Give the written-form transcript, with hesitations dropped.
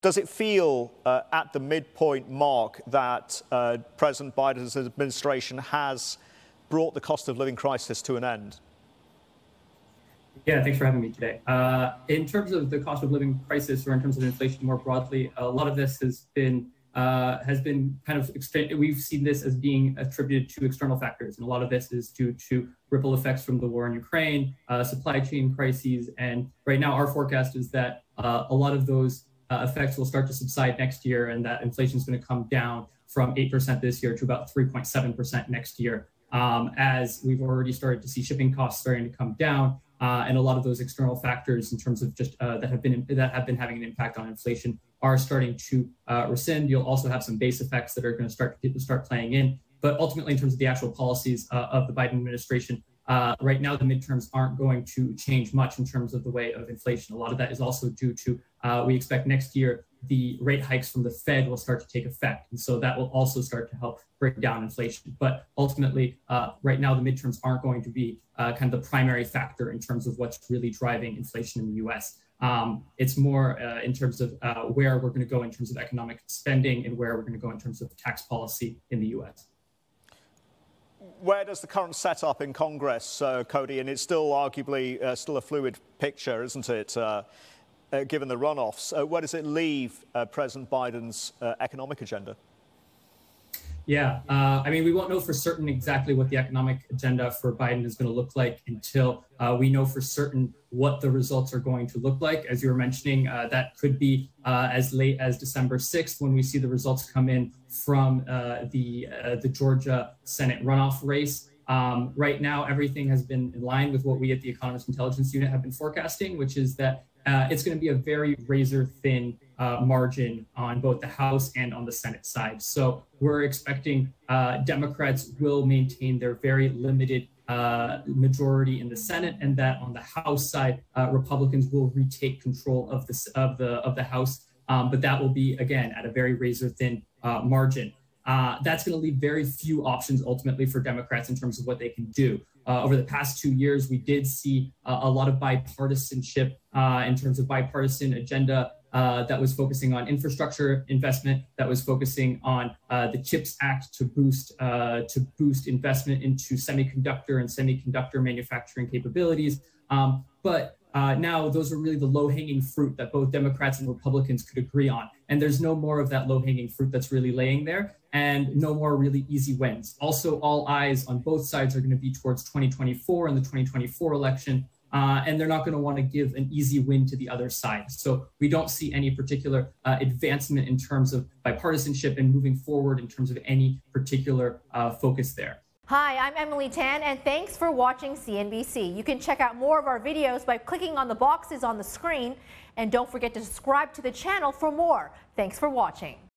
Does it feel at the midpoint mark that President Biden's administration has brought the cost of living crisis to an end? Yeah, thanks for having me today. In terms of the cost of living crisis, or in terms of inflation more broadly, a lot of this has been kind of we've seen this as being attributed to external factors, and a lot of this is due to ripple effects from the war in Ukraine, supply chain crises, and right now our forecast is that a lot of those effects will start to subside next year, and that inflation is going to come down from 8% this year to about 3.7% next year, as we've already started to see shipping costs starting to come down. And a lot of those external factors, in terms of just that have been having an impact on inflation, are starting to rescind. You'll also have some base effects that are going to start playing in. But ultimately, in terms of the actual policies of the Biden administration, right now the midterms aren't going to change much in terms of the way of inflation. A lot of that is also due to we expect next year the rate hikes from the Fed will start to take effect, and so that will also start to help bring down inflation. But ultimately, right now the midterms aren't going to be kind of the primary factor in terms of what's really driving inflation in the U.S. It's more in terms of where we're going to go in terms of economic spending and where we're going to go in terms of tax policy in the U.S. Where does the current setup in Congress, Cody, and it's still arguably still a fluid picture, isn't it, given the runoffs, where does it leave President Biden's economic agenda? Yeah, I mean, we won't know for certain exactly what the economic agenda for Biden is going to look like until we know for certain what the results are going to look like. As you were mentioning, that could be as late as December 6th when we see the results come in from the Georgia Senate runoff race. Right now, everything has been in line with what we at the Economist Intelligence Unit have been forecasting, which is that it's going to be a very razor-thin margin on both the House and on the Senate side. So we're expecting Democrats will maintain their very limited majority in the Senate, and that on the House side, Republicans will retake control of the House. But that will be, again, at a very razor-thin margin. That's going to leave very few options ultimately for Democrats in terms of what they can do. Over the past 2 years, we did see a lot of bipartisanship in terms of bipartisan agenda that was focusing on infrastructure investment, that was focusing on the CHIPS Act to boost investment into semiconductor and semiconductor manufacturing capabilities. But now those are really the low-hanging fruit that both Democrats and Republicans could agree on. And there's no more of that low-hanging fruit that's really laying there, and no more really easy wins. Also, all eyes on both sides are going to be towards 2024 and the 2024 election, and they're not going to want to give an easy win to the other side. So we don't see any particular advancement in terms of bipartisanship and moving forward in terms of any particular focus there. Hi, I'm Emily Tan, and thanks for watching CNBC. You can check out more of our videos by clicking on the boxes on the screen, and don't forget to subscribe to the channel for more. Thanks for watching.